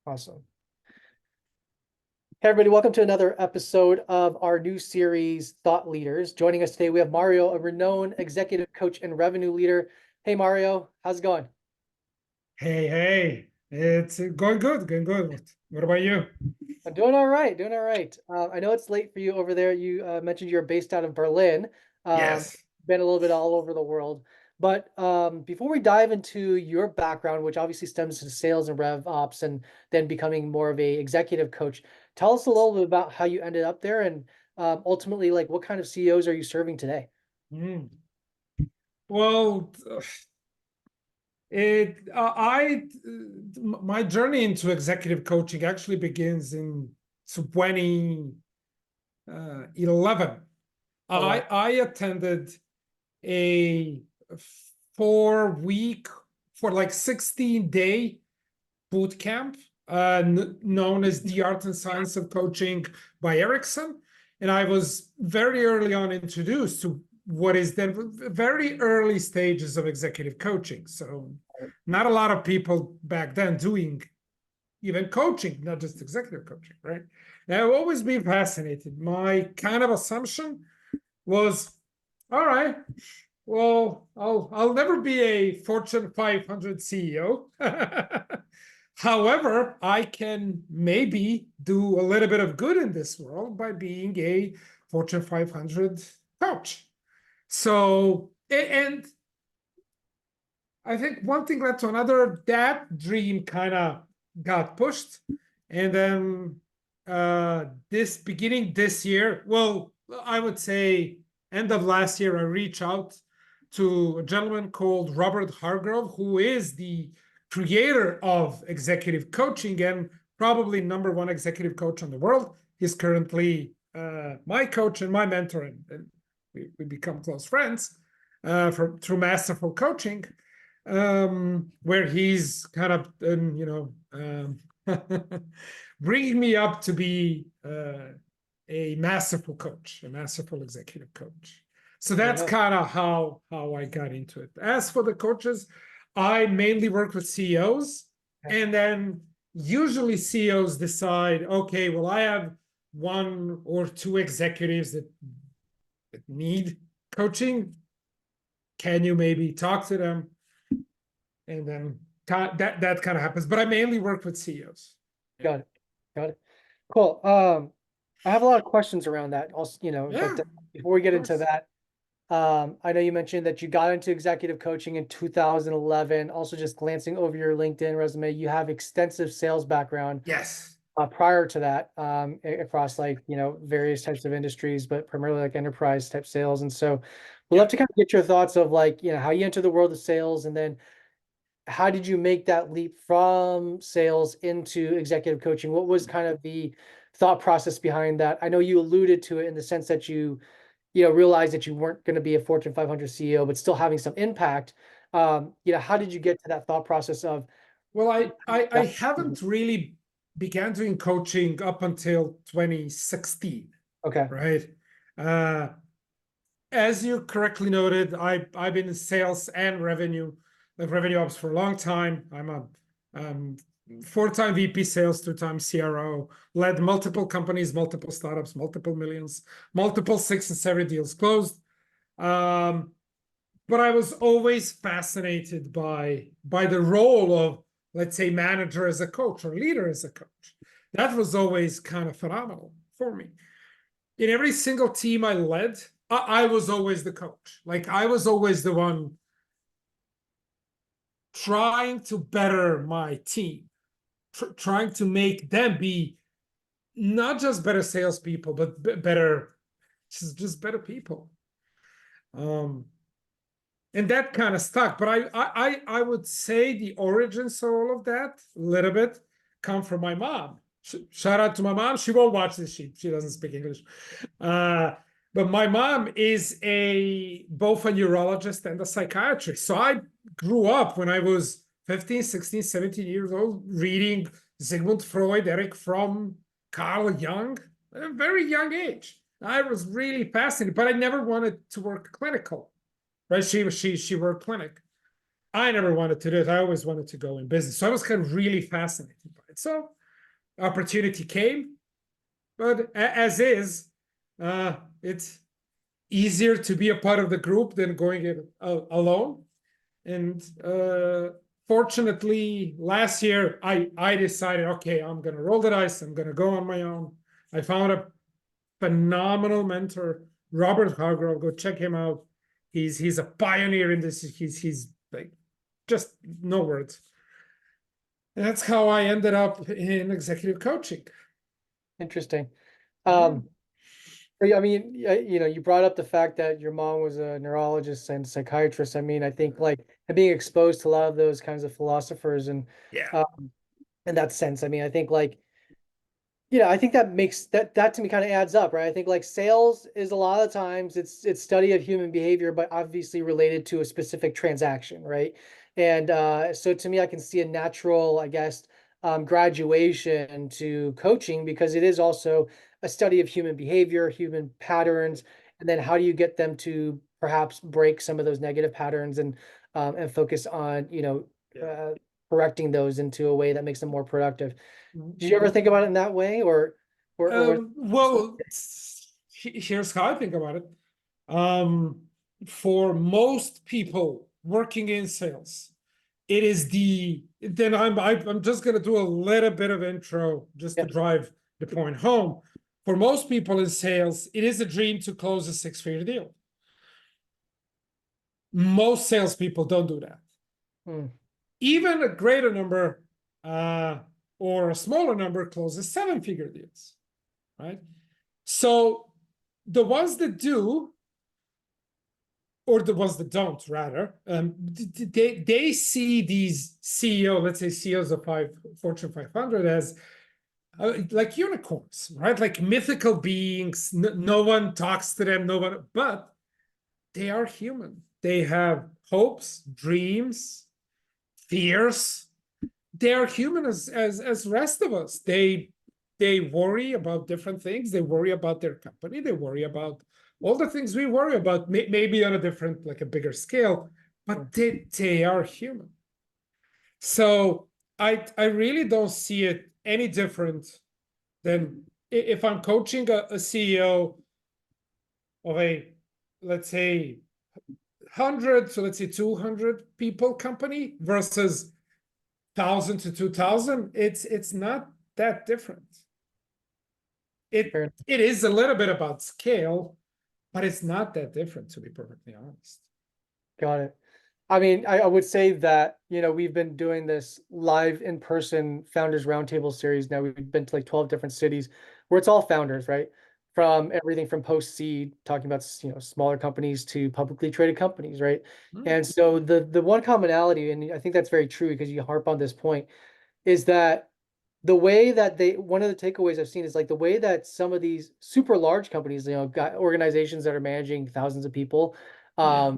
Awesome. Hey, everybody, welcome to another episode of our new series, Thought Leaders. Joining us today, we have Mario, a renowned executive coach and revenue leader. Hey, Mario, how's it going? Hey, it's going good, going good. What about you? I'm doing all right, doing all right. I know it's late for you over there. You mentioned you're based out of Berlin. Um, Yes. been a little bit all over the world. But before we dive into your background, which obviously stems to sales and rev ops and then becoming more of a executive coach, tell us a little bit about how you ended up there and ultimately, like, what kind of CEOs are you serving today? Mm. Well, it I my journey into executive coaching actually begins in 2011. Oh, I wow. I attended a 4 week for like 16-day boot camp, known as The Art and Science of Coaching by Erickson. And I was very early on introduced to what is then very early stages of executive coaching. So, not a lot of people back then doing even coaching, not just executive coaching, right? And I've always been fascinated. My kind of assumption was, all right, well, I'll never be a Fortune 500 CEO. However, I can maybe do a little bit of good in this world by being a Fortune 500 coach. So, and I think one thing led to another. That dream kind of got pushed. And then this year, well, I would say end of last year, I reached out to a gentleman called Robert Hargrove, who is the creator of executive coaching and probably number one executive coach in the world. He's currently my coach and my mentor, and we become close friends through Masterful Coaching, where he's kind of, bringing me up to be a masterful coach, a masterful executive coach. So that's Yeah. kind of how I got into it. As for the coaches, I mainly work with CEOs, Okay. and then usually CEOs decide, okay, well, I have one or two executives that need coaching. Can you maybe talk to them? And then that kind of happens. But I mainly work with CEOs. Yeah. Got it. Got it. Cool. I have a lot of questions around that also, Yeah, but before we of get into course. that, I know you mentioned that you got into executive coaching in 2011. Also, just glancing over your LinkedIn resume, you have extensive sales background Yes. prior to that, across like, various types of industries, but primarily like enterprise type sales. And so we'd love Yeah. to kind of get your thoughts of like, how you entered the world of sales and then how did you make that leap from sales into executive coaching? What was kind of the thought process behind that? I know you alluded to it in the sense that you realized that you weren't going to be a Fortune 500 CEO, but still having some impact. How did you get to that thought process of Well, I that? haven't really began doing coaching up until 2016, Okay. right? Uh, as you correctly noted, I've been in sales and revenue, like revenue ops for a long time. I'm a um, 4-time VP sales, 2-time CRO, led multiple companies, multiple startups, multiple millions, multiple 6 and 7 deals closed. Um, but I was always fascinated by the role of, let's say, manager as a coach or leader as a coach. That was always kind of phenomenal for me. In every single team I led, I was always the coach. Like I was always the one trying to better my team, trying to make them be not just better salespeople, but better, just better people. Um, and that kind of stuck. But I would say the origins of all of that a little bit come from my mom. Shout out to my mom. She won't watch this. She doesn't speak English. Uh, but my mom is both a neurologist and a psychiatrist. So I grew up when I was 15, 16, 17 years old, reading Sigmund Freud, Eric Fromm, Carl Jung at a very young age. I was really fascinated, but I never wanted to work clinical, right? She worked clinic. I never wanted to do it. I always wanted to go in business. So I was kind of really fascinated by it. So opportunity came, but as is, it's easier to be a part of the group than going it alone. And fortunately, last year I decided, okay, I'm gonna roll the dice. I'm gonna go on my own. I found a phenomenal mentor, Robert Hargrove. Go check him out. He's a pioneer in this. He's like just no words. And that's how I ended up in executive coaching. Interesting. Yeah. Um, I mean, you know, you brought up the fact that your mom was a neurologist and psychiatrist. I mean, I think like and being exposed to a lot of those kinds of philosophers and Yeah. in that sense, I mean, I think like I think that makes that to me kind of adds up, right? I think like sales is a lot of times it's study of human behavior, but obviously related to a specific transaction, right? And so to me, I can see a natural, I guess, graduation to coaching because it is also a study of human behavior, human patterns, and then how do you get them to perhaps break some of those negative patterns and focus on, Yeah. correcting those into a way that makes them more productive. Did you ever think about it in that way, or what? Well, here's how I think about it. Um, for most people working in sales, it is then I'm just gonna do a little bit of intro just Yeah, to drive the point home. For most people in sales, it is a dream to close a six-figure deal. Most salespeople don't do that. hmm, Even a greater number or a smaller number closes seven-figure deals, right? So the ones that do, or the ones that don't, rather, they see these CEO, let's say CEOs of Fortune 500 as like unicorns, right? Like mythical beings. No one talks to them, no one, but they are human. They have hopes, dreams, fears. They are human as rest of us. They worry about different things. They worry about their company. They worry about all the things we worry about, maybe on a different, like a bigger scale, but they are human. So I really don't see it any different than if I'm coaching a CEO of a, let's say, 100, so let's say 200 people company versus 1,000 to 2,000. It's not that different. fair. It is a little bit about scale, but it's not that different, to be perfectly honest. Got it. I mean, I would say that, we've been doing this live in-person founders roundtable series now. We've been to like 12 different cities where it's all founders, right? From everything from post-seed, talking about, smaller companies to publicly traded companies, right? Hmm. And so the one commonality, and I think that's very true because you harp on this point, is that the way that one of the takeaways I've seen is like the way that some of these super large companies, got organizations that are managing thousands of people, Yeah.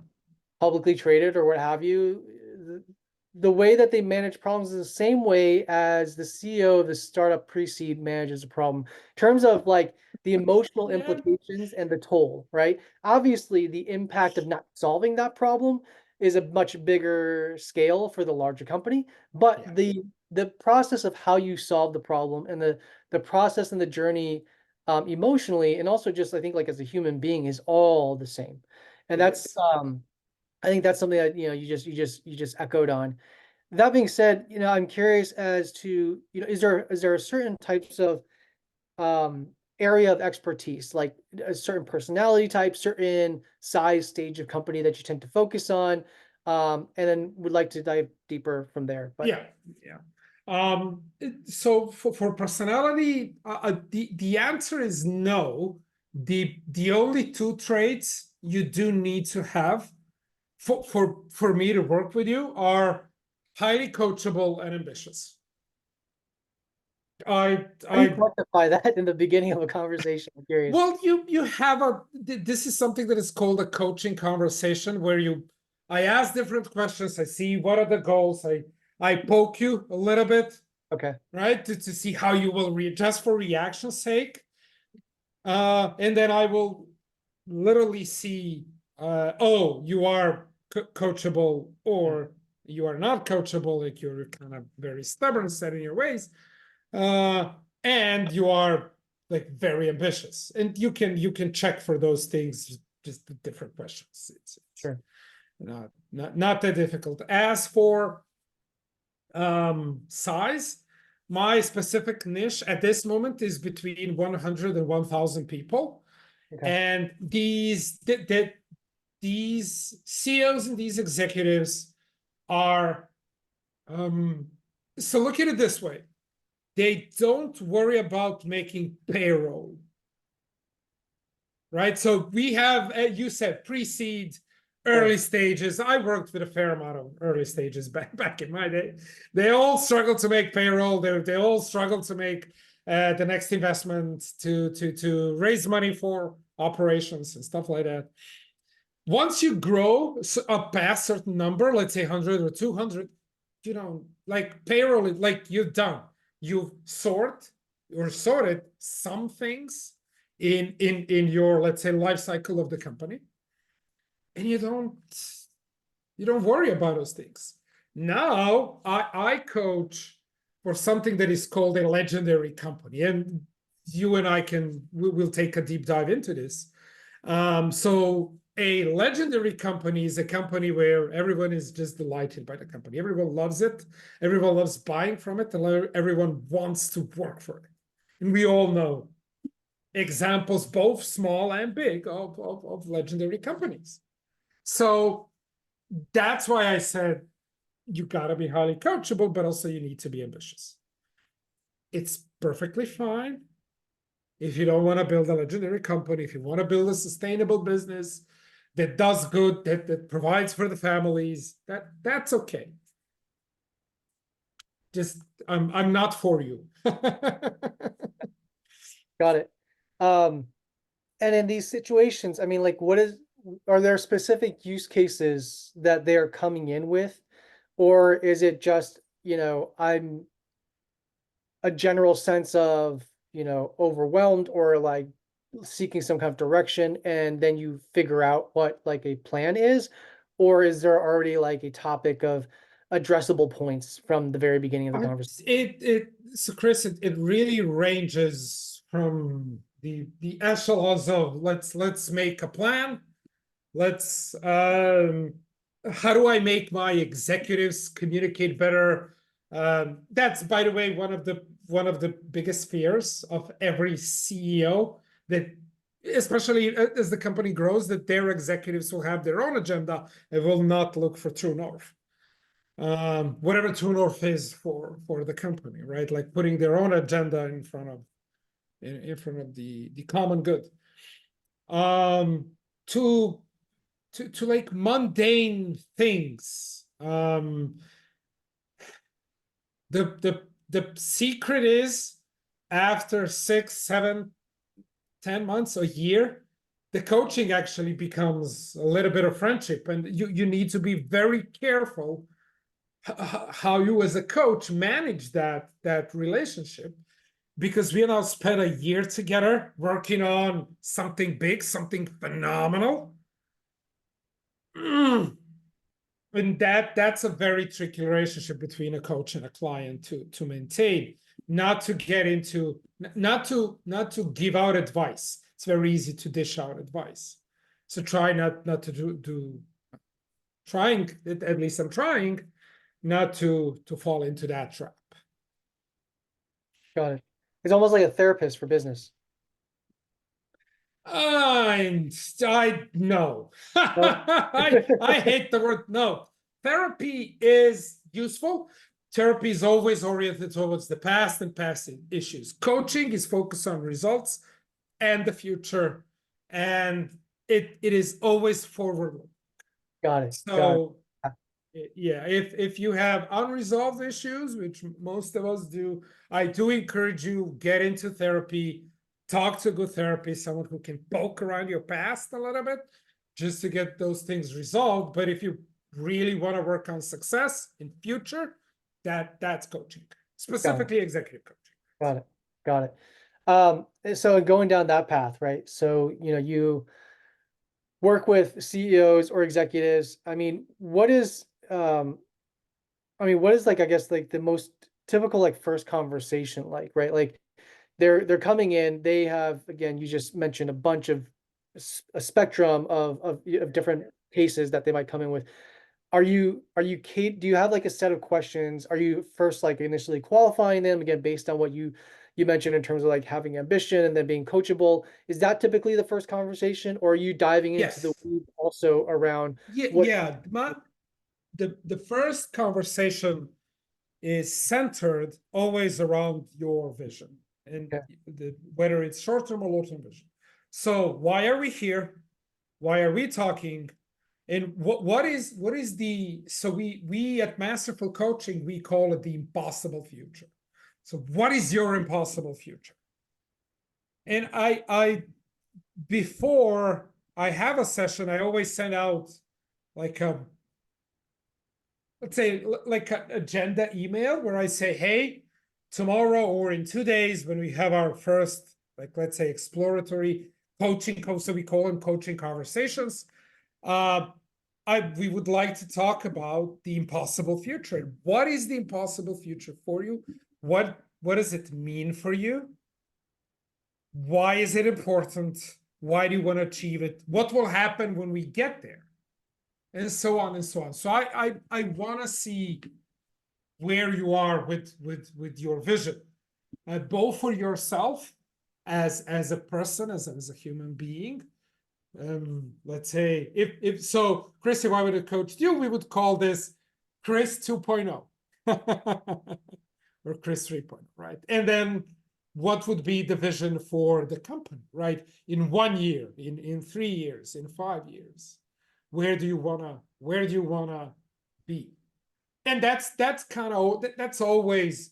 publicly traded or what have you, the way that they manage problems is the same way as the CEO of the startup pre-seed manages a problem in terms of like the emotional Yeah. implications and the toll, right? Obviously, the impact of not solving that problem is a much bigger scale for the larger company, but Yeah. the process of how you solve the problem and the process and the journey emotionally and also just I think like as a human being is all the same. And Yeah. that's I think that's something that you just echoed on. That being said, I'm curious as to, is there a certain types of um area of expertise, like a certain personality type, certain size stage of company that you tend to focus on? And then would like to dive deeper from there. But Yeah. Yeah. So for personality, the answer is no. The only two traits you do need to have for me to work with you are highly coachable and ambitious. how do you I quantify that in the beginning of a conversation? I'm curious. Well, you have this is something that is called a coaching conversation where I ask different questions. I see what are the goals. I poke you a little bit, Okay. right, to see how you will readjust for reaction's sake. And then I will literally see, oh, you are coachable or you are not coachable, like you're kind of very stubborn, set in your ways. and you are like very ambitious, and you can check for those things, just the different questions. It's Sure. not that difficult. As for size, my specific niche at this moment is between 100 and 1,000 people, Okay. and these CEOs and these executives are so look at it this way: they don't worry about making payroll, right? So we have, you said, pre-seed, Sure. early stages. I worked with a fair amount of early stages back in my day. They all struggle to make payroll. They all struggle to make the next investment, to raise money for operations and stuff like that. Once you grow up past certain number, let's say 100 or 200, you know, like payroll, like you're done. You've sorted some things in your, let's say, life cycle of the company, and you don't worry about those things. Now I coach for something that is called a legendary company, and you and I we'll take a deep dive into this. So a legendary company is a company where everyone is just delighted by the company. Everyone loves it. Everyone loves buying from it, and everyone wants to work for it. And we all know examples, both small and big, of legendary companies. So that's why I said you got to be highly coachable, but also you need to be ambitious. It's perfectly fine if you don't want to build a legendary company, if you want to build a sustainable business that does good, that provides for the families, that's okay. Just I'm not for you. Got it. And in these situations, I mean, like, are there specific use cases that they are coming in with? Or is it just, I'm a general sense of, overwhelmed or like seeking some kind of direction, and then you figure out what like a plan is? Or is there already like a topic of addressable points from the very beginning of the conversation? So Chris, it really ranges from the echelons of let's make a plan. Let's how do I make my executives communicate better? That's, by the way, one of the biggest fears of every CEO, that especially as the company grows, that their executives will have their own agenda and will not look for true north. Whatever true north is for the company, right? Like putting their own agenda in front of the common good. To like mundane things. The secret is, after 6, 7, 10 months, a year, the coaching actually becomes a little bit of friendship, and you need to be very careful how you as a coach manage that relationship, because we now spent a year together working on something big, something phenomenal. And that's a very tricky relationship between a coach and a client to maintain. Not to get into, not to give out advice. It's very easy to dish out advice. So try not to do trying, at least I'm trying not to fall into that trap. Got it. It's almost like a therapist for business. I no. No? I hate the word no. Therapy is useful. Therapy is always oriented towards the past and past issues. Coaching is focused on results and the future, and it is always forward. Got it. Got it. So yeah, if you have unresolved issues, which most of us do, I do encourage you, get into therapy, talk to a good therapist, someone who can poke around your past a little bit, just to get those things resolved. But if you really want to work on success in future, that's coaching, Got it. specifically executive coaching. Got it. Got it. So going down that path, right? So, you work with CEOs or executives. I mean, what is like, I guess, like the most typical like first conversation like, right? Like they're coming in, they have, again, you just mentioned a bunch of a spectrum of different cases that they might come in with. Do you have like a set of questions? Are you first like initially qualifying them again based on what you mentioned in terms of like having ambition and then being coachable? Is that typically the first conversation, or are you diving into the Yes. weeds also around Yeah, what? yeah. The first conversation is centered always around your vision, and Okay. whether it's short-term or long-term vision. So why are we here? Why are we talking? And what is the, so we at Masterful Coaching, we call it the impossible future. So what is your impossible future? And I before I have a session, I always send out like a, let's say, like an agenda email where I say, hey, tomorrow or in 2 days when we have our first, like, let's say, exploratory coaching, so we call them coaching conversations, uh, we would like to talk about the impossible future. What is the impossible future for you? What does it mean for you? Why is it important? Why do you want to achieve it? What will happen when we get there? And so on and so on. So I want to see where you are with your vision, both for yourself as a person, as a human being. Let's say if so, Chris, if I would have coached you, we would call this Chris 2.0 or Chris 3.0, right? And then what would be the vision for the company, right? In 1 year, in 3 years, in 5 years, where do you wanna be? And that's kind of, that's always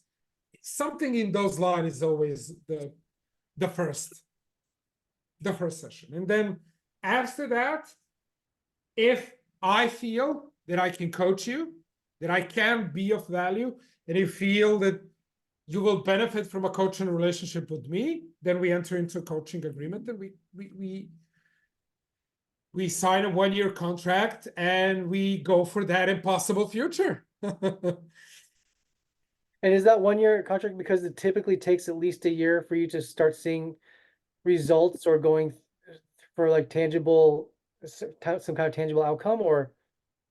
something in those lines, is always the first the first session. And then after that, if I feel that I can coach you, that I can be of value, and you feel that you will benefit from a coaching relationship with me, then we enter into a coaching agreement, and we sign a 1 year contract, and we go for that impossible future. And is that 1 year contract because it typically takes at least a year for you to start seeing results or going for like tangible, some kind of tangible outcome, or?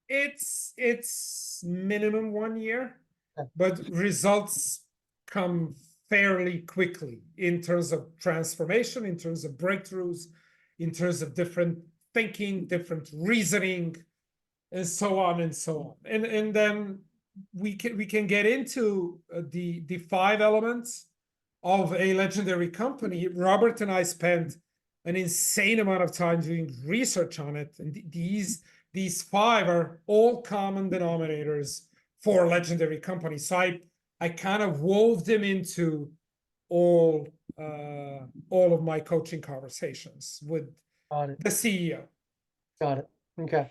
It's minimum 1 year, but results come fairly quickly in terms of transformation, in terms of breakthroughs, in terms of different thinking, different reasoning, and so on and so on. And then we can get into the 5 elements of a legendary company. Robert and I spent an insane amount of time doing research on it, and these 5 are all common denominators for legendary companies. So I kind of wove them into all all of my coaching conversations with Got it. the CEO. Got it. Okay.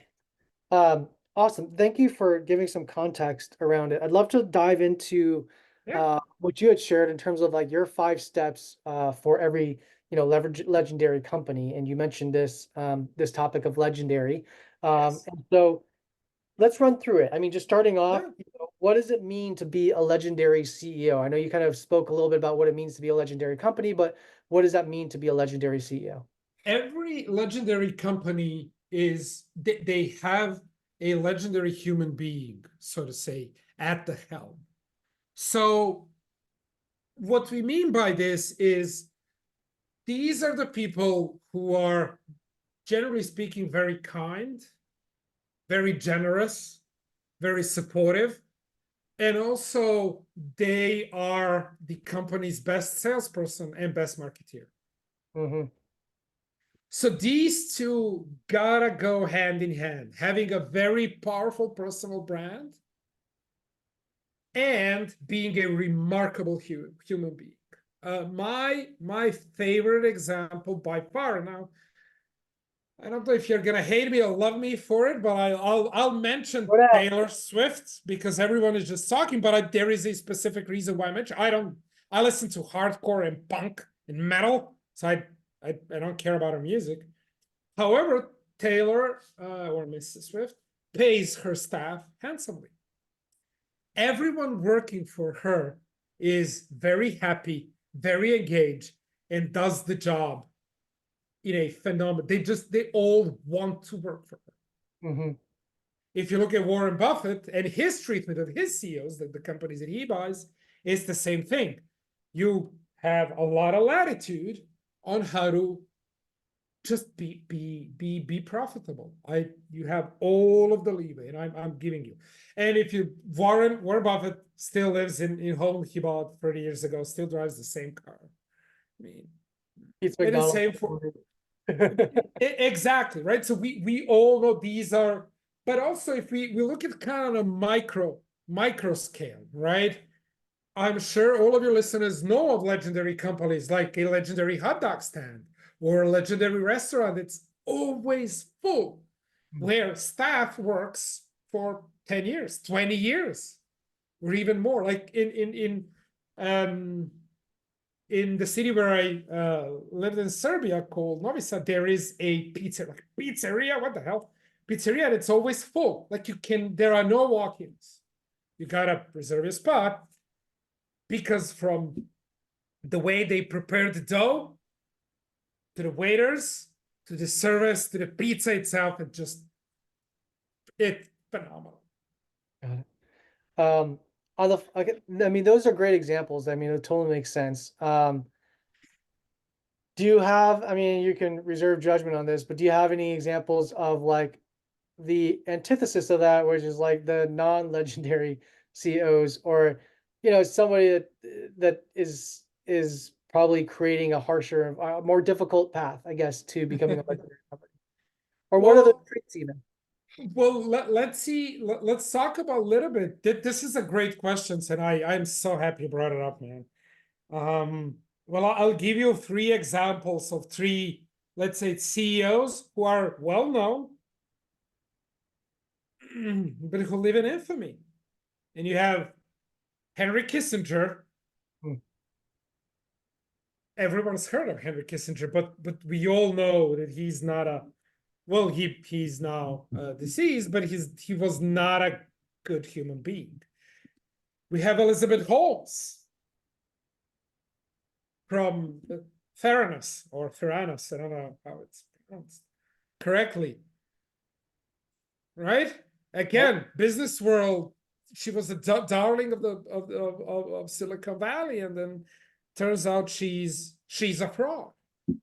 Awesome. Thank you for giving some context around it. I'd love to dive into Yeah. what you had shared in terms of like your 5 steps for every, legendary company. And you mentioned this topic of legendary. Yes. And so let's run through it. I mean, just starting off, Yeah. what does it mean to be a legendary CEO? I know you kind of spoke a little bit about what it means to be a legendary company, but what does that mean to be a legendary CEO? Every legendary company they have a legendary human being, so to say, at the helm. So what we mean by this is these are the people who are, generally speaking, very kind, very generous, very supportive, and also they are the company's best salesperson and best marketeer. Hmm. So these two gotta go hand in hand, having a very powerful personal brand and being a remarkable human being. My favorite example by far, now I don't know if you're gonna hate me or love me for it, but I'll mention What else? Taylor Swift because everyone is just talking. But there is a specific reason why I mention. I listen to hardcore and punk and metal, so I don't care about her music. However, Taylor or Mrs. Swift pays her staff handsomely. Everyone working for her is very happy, very engaged, and does the job in a phenomenal. They all want to work for them. Hmm. If you look at Warren Buffett and his treatment of his CEOs, the companies that he buys, it's the same thing. You have a lot of latitude on how to just be profitable. You have all of the leeway, and I'm giving you. And if you Warren Buffett still lives in home he bought 30 years ago, still drives the same car. I mean, It's it is McDonald's. same for exactly right. So we all know these are, but also if we look at kind of a micro scale, right? I'm sure all of your listeners know of legendary companies like a legendary hot dog stand or a legendary restaurant that's always full, where staff works for 10 years, 20 years, or even more. Like in the city where I lived in Serbia called Novi Sad, there is a pizzeria, what the hell? Pizzeria that's always full. Like there are no walk-ins. You gotta reserve your spot because from the way they prepare the dough to the waiters to the service to the pizza itself, it's phenomenal. Got it. On the, I mean, those are great examples. I mean, it totally makes sense. Do you have, I mean, you can reserve judgment on this, but do you have any examples of like the antithesis of that, which is like the non-legendary CEOs, or, you know, somebody that is probably creating a harsher, more difficult path, I guess, to becoming a legendary company? Or what are the Well, traits even? let's see. Let's talk about a little bit. This is a great question, and I'm so happy you brought it up, man. Well, I'll give you 3 examples of 3, let's say, CEOs who are well known, but who live in infamy. And you have Henry Kissinger. Hmm. Everyone's heard of Henry Kissinger, but we all know that he's not a well. He's now deceased, but he was not a good human being. We have Elizabeth Holmes from Theranos or Theranos. I don't know how it's pronounced correctly. Right? Again, business world. She was a darling of Silicon Valley, and then turns out she's a fraud.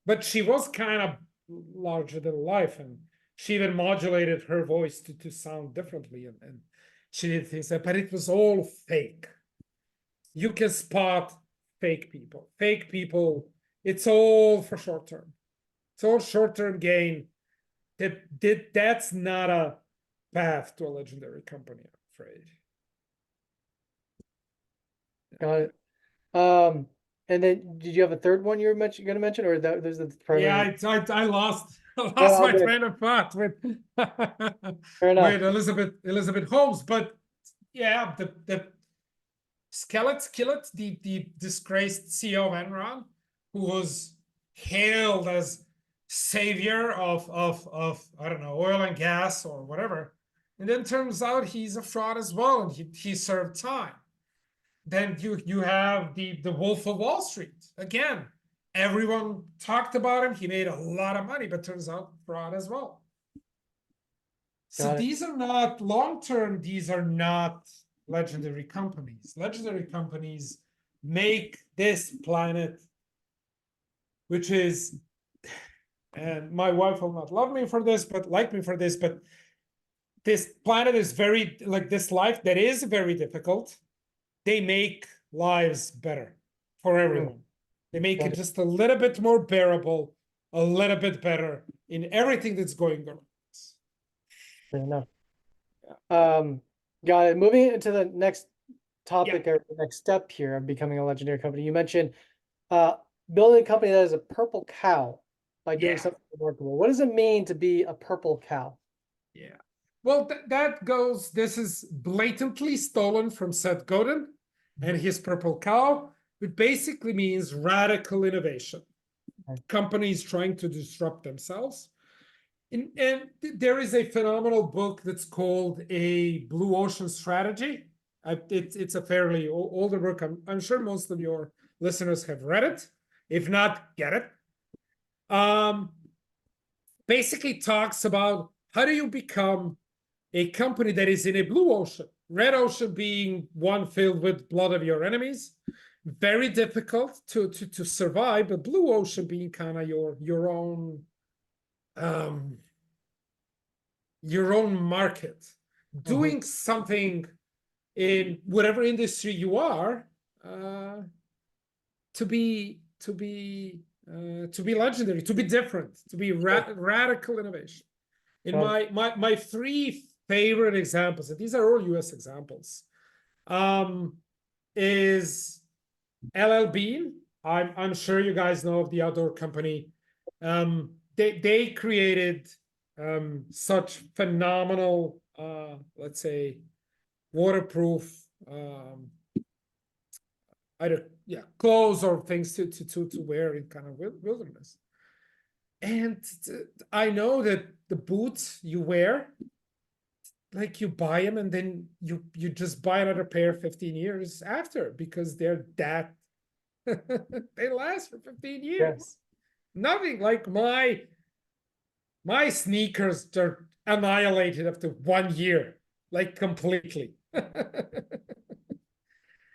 But she was kind of larger than life, and she even modulated her voice to sound differently, and she did things that, but it was all fake. You can spot fake people. Fake people, it's all for short term. It's all short-term gain. That's not a path to a legendary company, I'm afraid. Got it. And then did you have a third one you were going to mention, or that there's the Yeah, primary? I lost No, all my good. train of thought with Fair enough. with Elizabeth Holmes, but yeah, the Skillet, the disgraced CEO of Enron, who was hailed as savior of I don't know, oil and gas or whatever, and then turns out he's a fraud as well, and he served time. Then you have the Wolf of Wall Street again. Everyone talked about him. He made a lot of money, but turns out fraud as well. So Got it. these are not long term. These are not legendary companies. Legendary companies make this planet, which is, and my wife will not love me for this, but like me for this, but this planet is very, like this life that is very difficult. They make lives better for everyone. They make Got it it. just a little bit more bearable, a little bit better in everything that's going on. Fair enough. Got it. Moving into the next Yeah, topic or the next step here of becoming a legendary company. You mentioned uh building a company that is a purple cow by doing yeah, something remarkable. What does it mean to be a purple cow? yeah. Well, that goes, this is blatantly stolen from Seth Godin and his Purple Cow. It basically means radical innovation. Okay. Companies trying to disrupt themselves. And there is a phenomenal book that's called A Blue Ocean Strategy. It's a fairly older book. I'm sure most of your listeners have read it. If not, get it. Basically talks about how do you become a company that is in a blue ocean, red ocean being one filled with blood of your enemies, very difficult to survive, but blue ocean being kind of um your own market, Mhm. doing something in whatever industry you are, uh, to be legendary, to be different, to be Sure. radical innovation. In Got it. my three favorite examples, and these are all US examples, is LL Bean. I'm sure you guys know of the outdoor company. They created such phenomenal, let's say, waterproof, either clothes or things to wear in kind of wilderness. And I know that the boots you wear, like you buy them and then you just buy another pair 15 years after because they're that they last for 15 Yes. years. Nothing like my sneakers are annihilated after 1 year, like completely.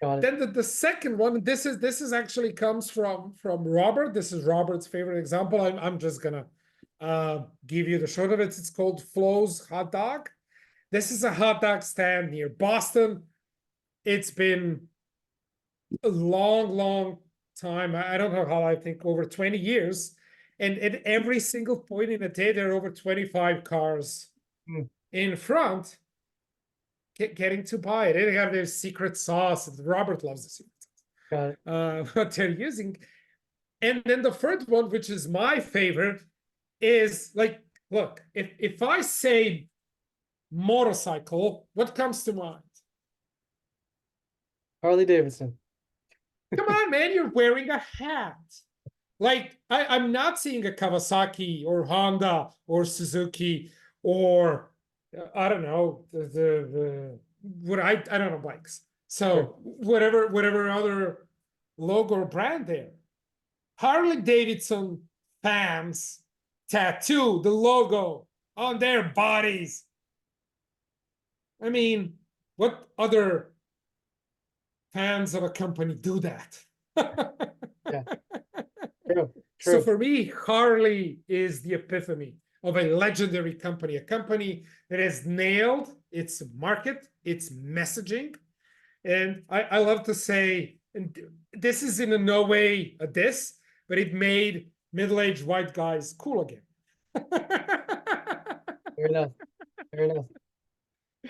Got it. Then the second one, this is actually comes from Robert. This is Robert's favorite example. I'm just gonna give you the short of it. It's called Flo's Hot Dog. This is a hot dog stand near Boston. It's been a long time. I don't know how, I think over 20 years. And at every single point in the day, there are over 25 cars Mm. in front getting to buy it. They have their secret sauce. Robert loves the secret Got it. sauce. What they're using. And then the third one, which is my favorite, is like, look, if I say motorcycle, what comes to mind? Harley Davidson. Come on, man, you're wearing a hat. Like, I'm not seeing a Kawasaki or Honda or Suzuki or I don't know the what I don't know bikes. Sure. So whatever other logo or brand there. Harley Davidson fans tattoo the logo on their bodies. I mean, what other fans of a company do that? Yeah. True. So True. for me, Harley is the epiphany of a legendary company, a company that has nailed its market, its messaging. And I love to say, and this is in no way a diss, but it made middle-aged white guys cool again. Fair enough. Fair enough.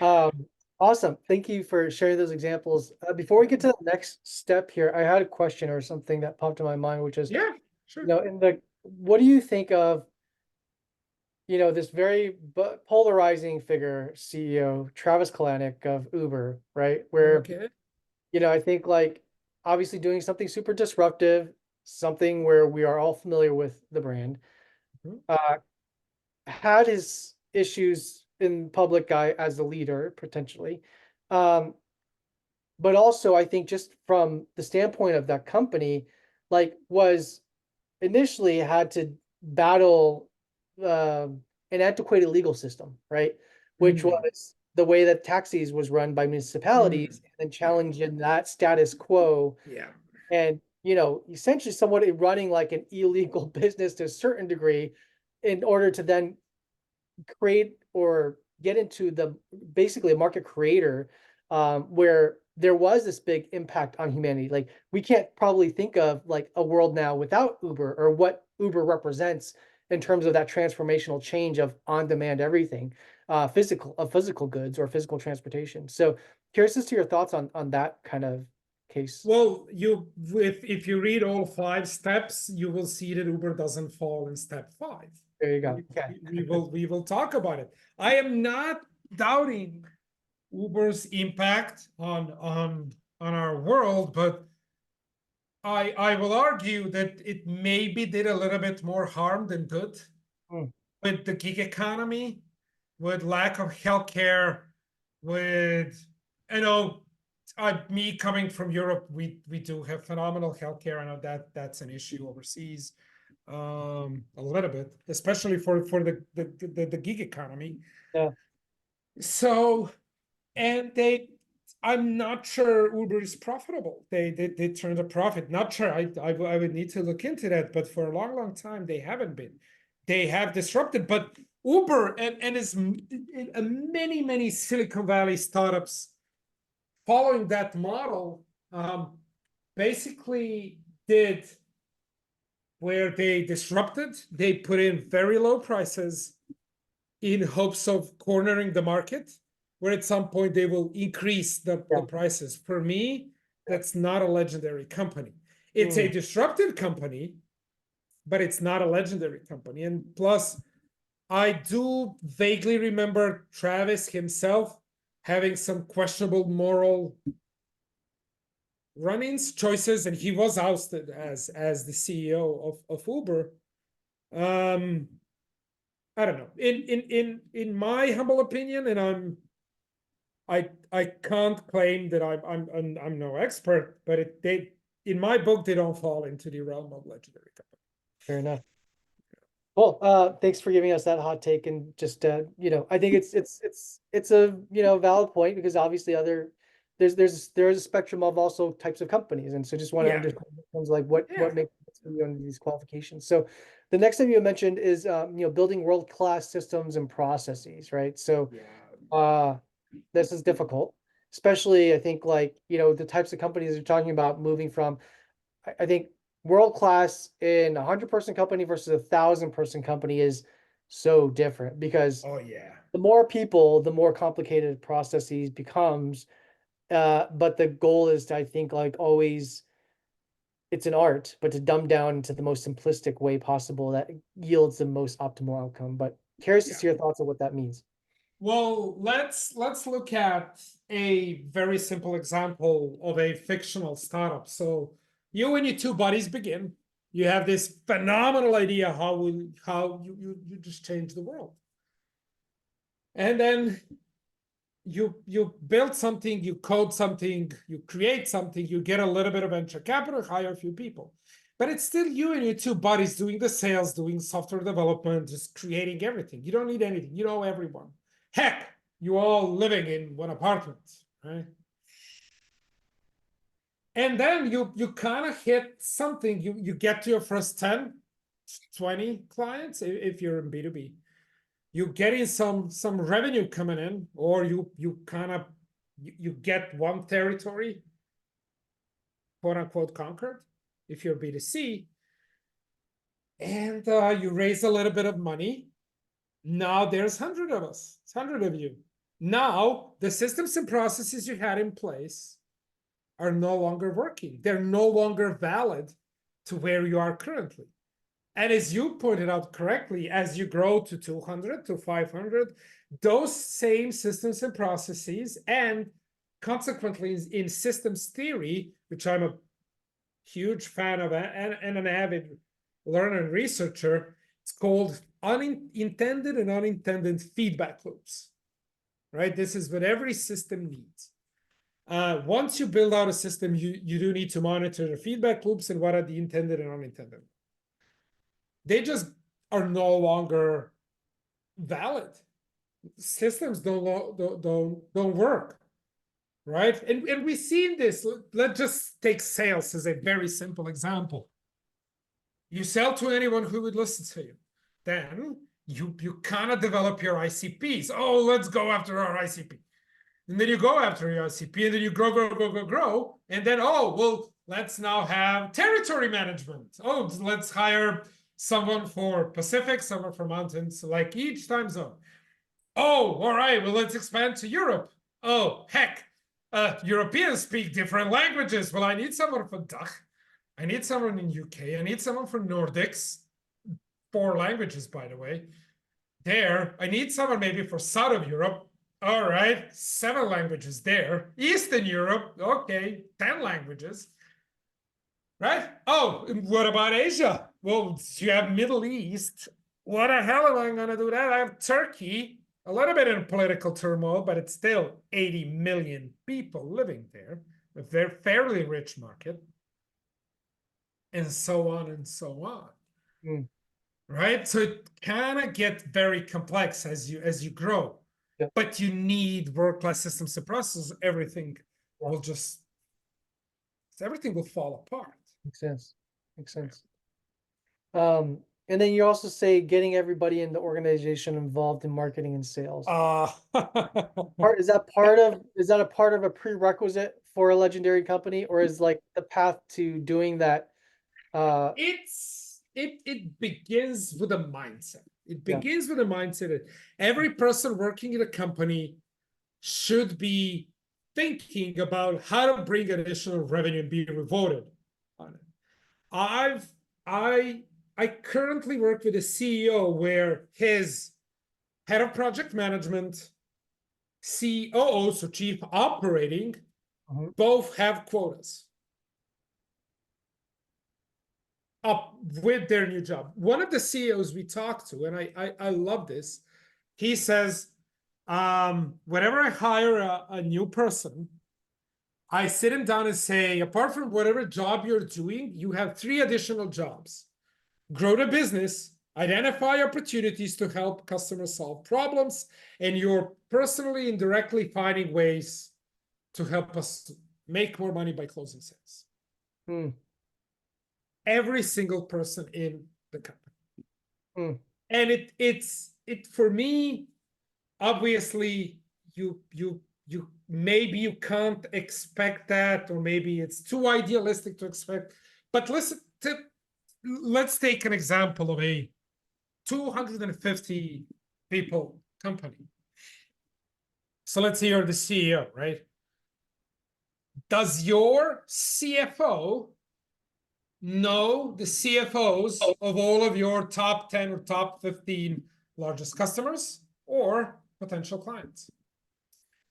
Um, awesome. Thank you for sharing those examples. Before we get to the next step here, I had a question or something that popped in my mind, which is, Yeah, you sure. know, what do you think of, this very polarizing figure, CEO, Travis Kalanick of Uber, right? Where, Okay. I think like obviously doing something super disruptive, something where we are all familiar with the brand, Mhm. uh, had his issues in public eye as the leader potentially. Um, but also I think just from the standpoint of that company, like was initially had to battle an antiquated legal system, right? Which Mm, was the way that taxis was run by municipalities mm, and then challenging that status quo yeah. and essentially somewhat running like an illegal business to a certain degree in order to then create or get into the basically a market creator where there was this big impact on humanity. Like we can't probably think of like a world now without Uber or what Uber represents in terms of that transformational change of on-demand everything, physical goods or physical transportation. So curious as to your thoughts on that kind of case. Well, if you read all 5 steps, you will see that Uber doesn't fall in step 5. There you go. We, Okay. we will talk about it. I am not doubting Uber's impact on our world, but I will argue that it maybe did a little bit more harm than good Mm, with the gig economy, with lack of healthcare, with you know me coming from Europe, we do have phenomenal healthcare. I know that's an issue overseas, a little bit, especially for the gig economy. Yeah. So, and I'm not sure Uber is profitable. They turned a profit. Not sure. I would need to look into that. But for a long time, they haven't been. They have disrupted. But Uber and is many Silicon Valley startups following that model, basically did where they disrupted. They put in very low prices in hopes of cornering the market, where at some point they will increase the Yeah. prices. For me, that's not a legendary company. It's a Mm. disruptive company, but it's not a legendary company. And plus, I do vaguely remember Travis himself having some questionable moral run-ins, choices, and he was ousted as the CEO of Uber. I don't know. In my humble opinion, and I can't claim that I'm no expert, but they in my book they don't fall into the realm of legendary company. Fair enough. Well, thanks for giving us that hot take and just I think it's a valid point because obviously there's a spectrum of also types of companies, and so just want to Yeah, understand things like what yeah, makes sense for you under these qualifications. So the next thing you mentioned is building world-class systems and processes, right? So yeah. uh this is difficult, especially I think like the types of companies you're talking about moving from. I think world class in 100-person company versus 1,000-person company is so different because Oh yeah, the more people, the more complicated processes becomes. But the goal is to, I think, like always, it's an art, but to dumb down into the most simplistic way possible that yields the most optimal outcome. But curious to yeah. see your thoughts on what that means. Well, let's look at a very simple example of a fictional startup. So you and your two buddies begin. You have this phenomenal idea how you just change the world. And then you build something, you code something, you create something, you get a little bit of venture capital, hire a few people. But it's still you and your two buddies doing the sales, doing software development, just creating everything. You don't need anything. You know everyone. Heck, you all living in one apartment, right? And then you kind of hit something. You get to your first 10, 20 clients if you're in B2B. You getting some revenue coming in, or you kind of you get one territory, quote unquote, conquered if you're B2C, and you raise a little bit of money. Now there's 100 of us, it's 100 of you. Now the systems and processes you had in place are no longer working. They're no longer valid to where you are currently. And as you pointed out correctly, as you grow to 200 to 500, those same systems and processes, and consequently in systems theory, which I'm a huge fan of and an avid learner and researcher, it's called unintended and unintended feedback loops, right? This is what every system needs. Once you build out a system, you do need to monitor the feedback loops and what are the intended and unintended. They just are no longer valid. Systems don't work, right? And we've seen this. Let's just take sales as a very simple example. You sell to anyone who would listen to you. Then you kind of develop your ICPs. Oh, let's go after our ICP. And then you go after your ICP, and then you grow. And then, oh, well, let's now have territory management. Oh, let's hire someone for Pacific, someone for mountains, like each time zone. Oh, all right, well, let's expand to Europe. Oh, heck, Europeans speak different languages. Well, I need someone for Dach. I need someone in UK. I need someone for Nordics. 4 languages, by the way. There, I need someone maybe for South of Europe. All right, 7 languages there. Eastern Europe, okay, 10 languages. Right? Oh, what about Asia? Well, you have Middle East. What the hell am I going to do that? I have Turkey. a little bit in political turmoil, but it's still 80 million people living there, a very fairly rich market, and so on and so on. Mm, Right? So it kind of get very complex as you grow. yeah, But you need world-class systems and processes. yeah, Will just everything will fall apart. makes sense. Makes sense. And then you also say getting everybody in the organization involved in marketing and sales. Uh Is that a part of a prerequisite for a legendary company, or is like the path to doing that? it begins with a mindset. It Yeah. begins with a mindset that every person working in a company should be thinking about how to bring additional revenue and be rewarded on it. I've I I currently work with a CEO where his head of project management, COO, so chief operating, Mhm. both have quotas up with their new job. One of the CEOs we talked to, and I love this, he says, whenever I hire a new person, I sit him down and say, apart from whatever job you're doing, you have 3 additional jobs: grow the business, identify opportunities to help customers solve problems, and you're personally and directly finding ways to help us make more money by closing sales. Mm, Every single person in the company. mm, And it for me, obviously, you maybe you can't expect that, or maybe it's too idealistic to expect. But let's take an example of a 250 people company. So let's say you're the CEO, right? Does your CFO know the CFOs of all of your top 10 or top 15 largest customers or potential clients?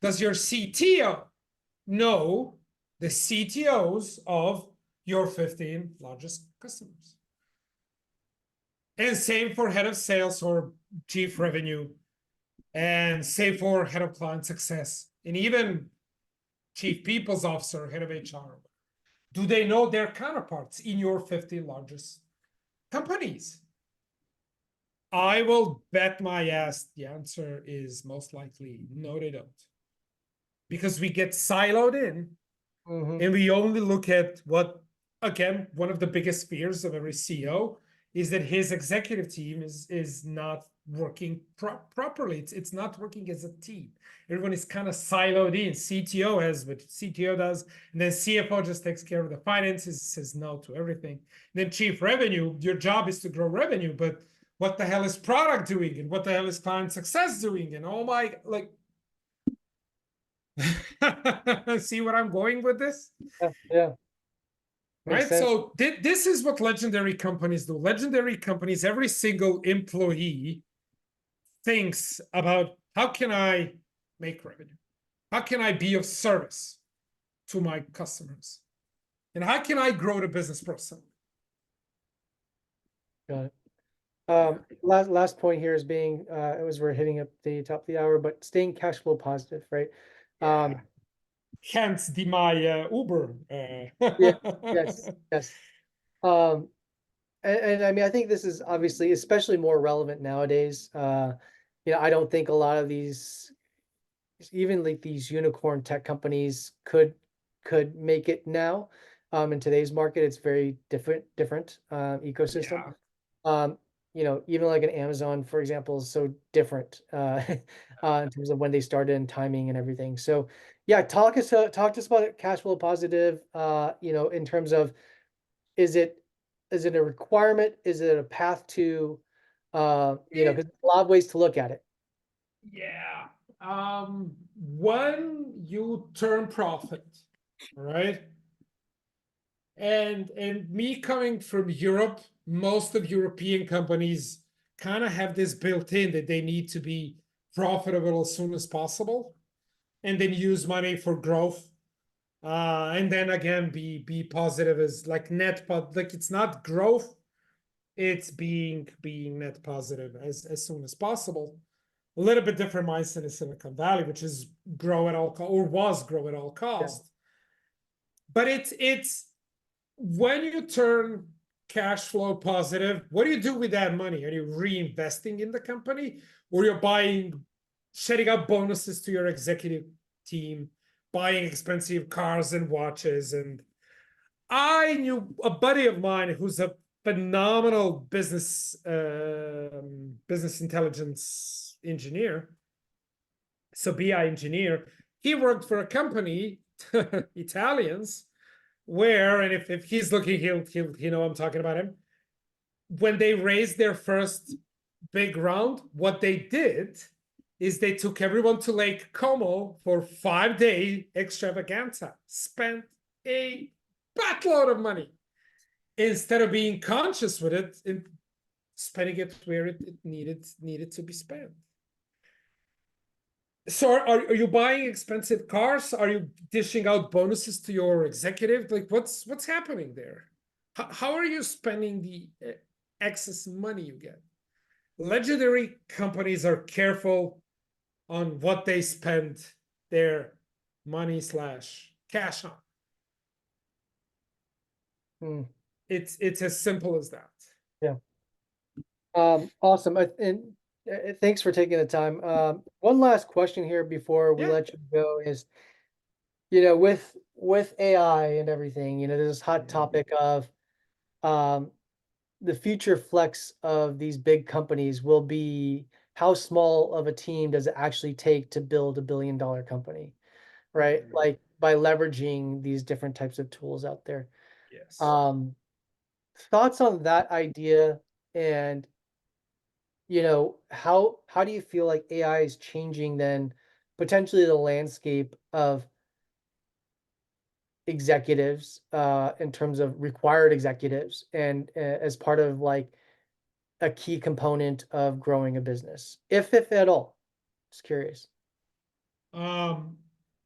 Does your CTO know the CTOs of your 15 largest customers? And same for head of sales or chief revenue, and same for head of client success, and even chief people's officer, head of HR. Do they know their counterparts in your 50 largest companies? I will bet my ass the answer is most likely no, they don't. Because we get siloed in mhm. and we only look at what, again, one of the biggest fears of every CEO is that his executive team is not working properly. It's not working as a team. Everyone is kind of siloed in. CTO has what CTO does, and then CFO just takes care of the finances, says no to everything. And then chief revenue, your job is to grow revenue, but what the hell is product doing, and what the hell is client success doing, and oh my, like, see what I'm going with this? Yeah, yeah, makes Right? sense. So this is what legendary companies do. Legendary companies, every single employee thinks about, how can I make revenue? How can I be of service to my customers? And how can I grow the business personally? Got it. Yeah. Last point here is being, as we're hitting up the top of the hour, but staying cash flow positive, right? Yeah. Hence my Uber. Yeah, yes, yes. Um, and I mean, I think this is obviously especially more relevant nowadays. I don't think a lot of these, even like these unicorn tech companies could make it now. In today's market, it's very different ecosystem. Yeah. Um, even like an Amazon, for example, is so different in terms of when they started and timing and everything. So yeah, talk to us about cash flow positive, in terms of, is it a requirement? Is it a path to, It, because a lot of ways to look at it. yeah. When you turn profit, right? And me coming from Europe, most of European companies kind of have this built in that they need to be profitable as soon as possible, and then use money for growth. And then again, be positive as like like it's not growth, it's being net positive as soon as possible. a little bit different mindset in Silicon Valley, which is grow at all or was grow at all Yeah. cost. But it's when you turn cash flow positive, what do you do with that money? Are you reinvesting in the company, or you're buying, setting up bonuses to your executive team, buying expensive cars and watches? And I knew a buddy of mine who's a phenomenal business intelligence engineer, so BI engineer. He worked for a company, Italians, where, and if he's looking, he'll know I'm talking about him. When they raised their first big round, what they did is they took everyone to Lake Como for 5-day extravaganza, spent a buttload of money instead of being conscious with it and spending it where it needed to be spent. So are you buying expensive cars? Are you dishing out bonuses to your executive? Like what's happening there? How are you spending the excess money you get? Legendary companies are careful on what they spend their money / cash on. Hmm. It's as simple as that. Yeah. Awesome. And thanks for taking the time. One last question here before we Yeah. let you go is, you know, with AI and everything, you know, there's this hot topic of um the future flex of these big companies will be how small of a team does it actually take to build $1 billion company, right? Mhm. Like by leveraging these different types of tools out there. Yes. Um, Thoughts on that idea, and you know, how do you feel like AI is changing then potentially the landscape of executives in terms of required executives and as part of like a key component of growing a business, if at all? Just curious. Um,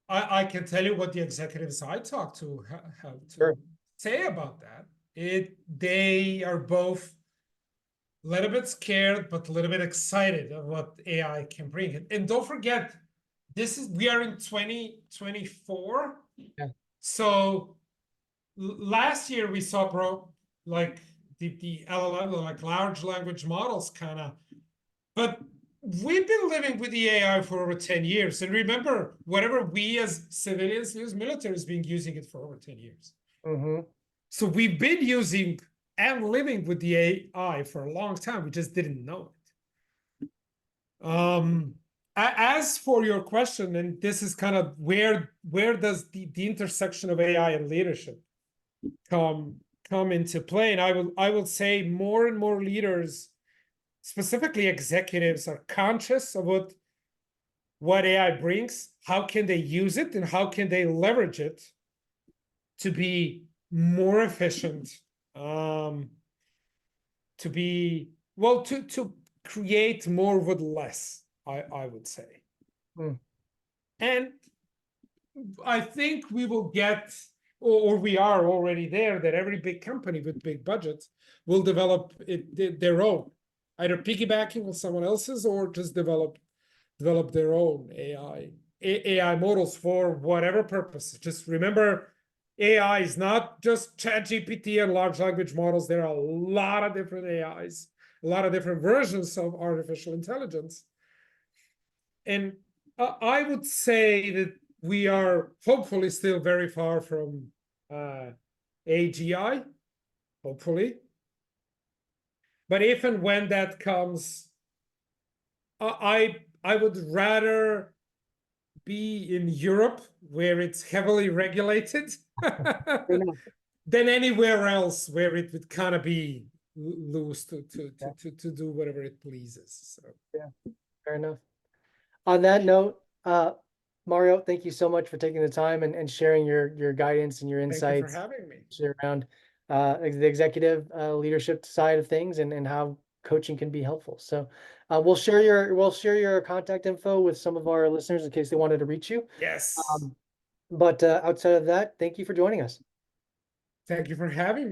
I can tell you what the executives I talk to have Sure. to say about that. They are both a little bit scared, but a little bit excited of what AI can bring. And don't forget, we are in 2024. Yeah. So last year we saw like the LLM, like large language models kind of, but we've been living with the AI for over 10 years. And remember, whatever we as civilians use, military has been using it for over 10 years. Mm-hmm. So we've been using and living with the AI for a long time. We just didn't know it. As for your question, and this is kind of where does the intersection of AI and leadership come into play? And I will say more and more leaders, specifically executives, are conscious of what AI brings, how can they use it, and how can they leverage it to be more efficient, to be to create more with less, I would say. Mm. And I think we will get, or we are already there, that every big company with big budgets will develop their own, either piggybacking on someone else's or just develop their own AI models for whatever purpose. Just remember, AI is not just ChatGPT and large language models. There are a lot of different AIs, a lot of different versions of artificial intelligence. And I would say that we are hopefully still very far from AGI, hopefully. But if and when that comes, I would rather be in Europe, where it's heavily regulated, Fair enough. than anywhere else where it would kind of be loose Yeah. to do whatever it pleases. So Yeah. Fair enough. On that note, Mario, thank you so much for taking the time and sharing your guidance and your thank you for insights having me. around the executive leadership side of things and how coaching can be helpful. So we'll share your contact info with some of our listeners in case they wanted to reach you. Yes. But outside of that, thank you for joining us. Thank you for having me.